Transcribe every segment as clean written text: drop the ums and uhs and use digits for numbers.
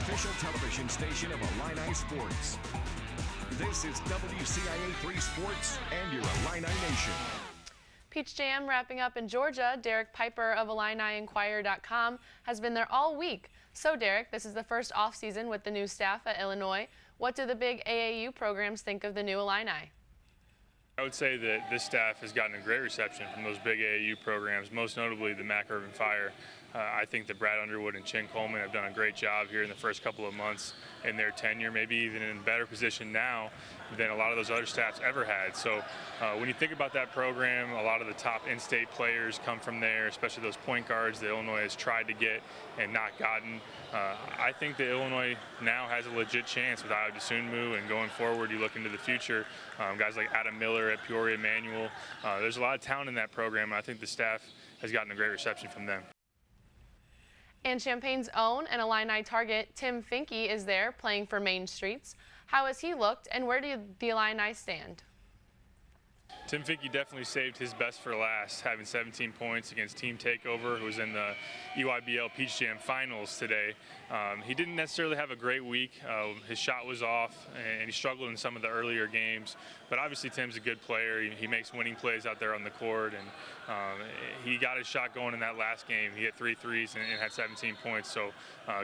official television station of Illini Sports. This is WCIA 3 Sports and your Illini Nation. Peach Jam wrapping up in Georgia. Derek Piper of IlliniInquirer.com has been there all week. So Derek, this is the first off-season with the new staff at Illinois. What do the big AAU programs think of the new Illini? I would say that this staff has gotten a great reception from those big AAU programs, most notably the Mac Irvin Fire. I think that Brad Underwood and Chin Coleman have done a great job here in the first couple of months in their tenure, maybe even in a better position now than a lot of those other staffs ever had. So when you think about that program, a lot of the top in-state players come from there, especially those point guards that Illinois has tried to get and not gotten. I think that Illinois now has a legit chance with Ayo Dosunmu, and going forward, you look into the future, guys like Adam Miller at Peoria Manual. There's a lot of talent in that program, and I think the staff has gotten a great reception from them. And Champaign's own and Illini target Tim Finke is there playing for Main Streets. How has he looked, and where do the Illini stand? Tim Finke definitely saved his best for last, having 17 points against Team Takeover, who was in the EYBL Peach Jam finals today. He didn't necessarily have a great week. His shot was off, and he struggled in some of the earlier games. But obviously, Tim's a good player. He makes winning plays out there on the court, and he got his shot going in that last game. He hit 3 threes and had 17 points. So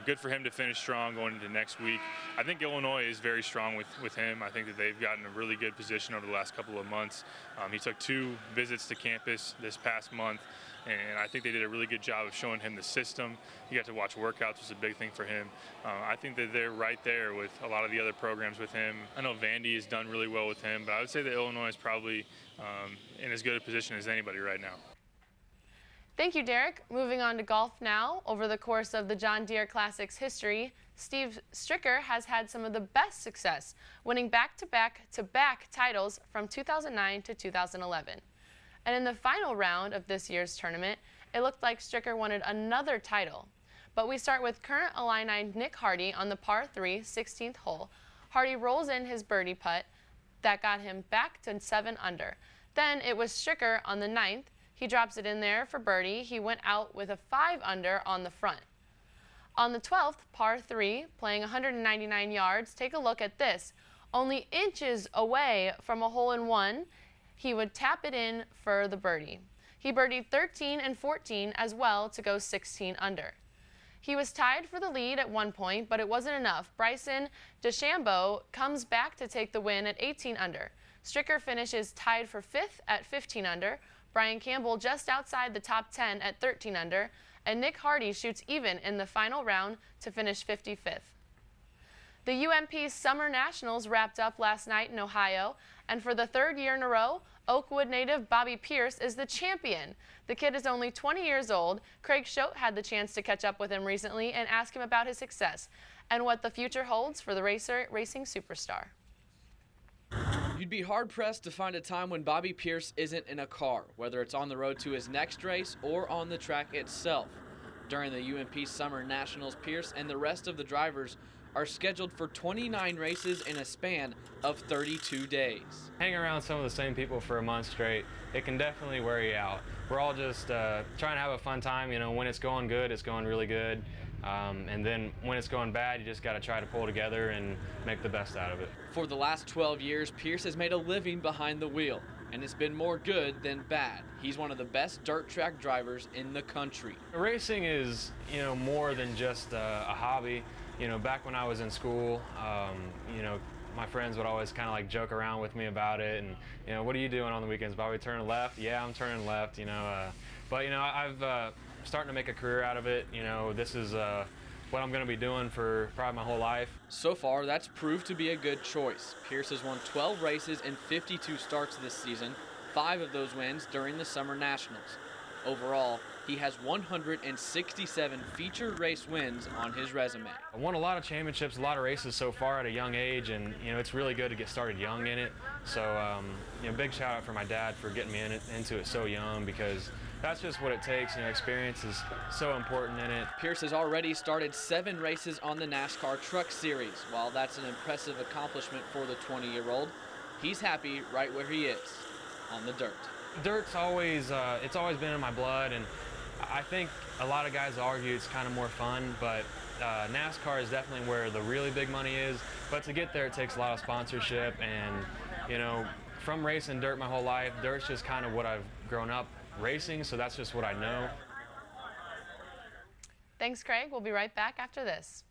good for him to finish strong going into next week. I think Illinois is very strong with him. I think that they've gotten a really good position over the last couple of months. He took 2 visits to campus this past month, and I think they did a really good job of showing him the system. He got to watch workouts, which was a big thing for him. I think that they're right there with a lot of the other programs with him. I know Vandy has done really well with him, but I would say that Illinois is probably in as good a position as anybody right now. Thank you, Derek. Moving on to golf now. Over the course of the John Deere Classics' Steve Stricker has had some of the best success, winning back-to-back titles from 2009 to 2011. And in the final round of this year's tournament, it looked like Stricker wanted another title. But we start with current Illini Nick Hardy on the par 3 16th hole. Hardy rolls in his birdie putt that got him back to 7 under. Then it was Stricker on the 9th. He drops it in there for birdie. He went out with a 5 under on the front. On the 12th, par 3, playing 199 yards, take a look at this. Only inches away from a hole-in-one, he would tap it in for the birdie. He birdied 13 and 14 as well to go 16 under. He was tied for the lead at one point, but it wasn't enough. Bryson DeChambeau comes back to take the win at 18 under. Stricker finishes tied for 5th at 15 under. Brian Campbell just outside the top 10 at 13 under, and Nick Hardy shoots even in the final round to finish 55th. The UMP Summer Nationals wrapped up last night in Ohio, and for the 3rd year in a row, Oakwood native Bobby Pierce is the champion. The kid is only 20 years old. Craig Schote had the chance to catch up with him recently and ask him about his success and what the future holds for the racing superstar. You'd be hard-pressed to find a time when Bobby Pierce isn't in a car, whether it's on the road to his next race or on the track itself. During the UMP Summer Nationals, Pierce and the rest of the drivers are scheduled for 29 races in a span of 32 days. Hanging around some of the same people for a month straight, it can definitely wear you out. We're all just trying to have a fun time. You know, when it's going good, it's going really good. And then when it's going bad, you just got to try to pull together and make the best out of it. For the last 12 years, Pierce has made a living behind the wheel, and it's been more good than bad. He's one of the best dirt track drivers in the country. Racing is, more than just a hobby. Back when I was in school, my friends would always kind of like joke around with me about it, and what are you doing on the weekends, Bobby? Turning left? Yeah, I'm turning left. But I've starting to make a career out of it. This is what I'm going to be doing for probably my whole life. So far, that's proved to be a good choice. Pierce has won 12 races and 52 starts this season, 5 of those wins during the Summer Nationals. Overall, he has 167 featured race wins on his resume. I won a lot of championships, a lot of races so far at a young age, and it's really good to get started young in it. So, big shout out for my dad for getting me into it so young, because that's just what it takes. Experience is so important in it. Pierce has already started 7 races on the NASCAR Truck Series. While that's an impressive accomplishment for the 20-year-old, he's happy right where he is, on the dirt. Dirt's always, it's always been in my blood, and I think a lot of guys argue it's kind of more fun, but NASCAR is definitely where the really big money is, but to get there it takes a lot of sponsorship, and you know, from racing dirt my whole life, dirt's just kind of what I've grown up racing, so that's just what I know. Thanks, Craig. We'll be right back after this.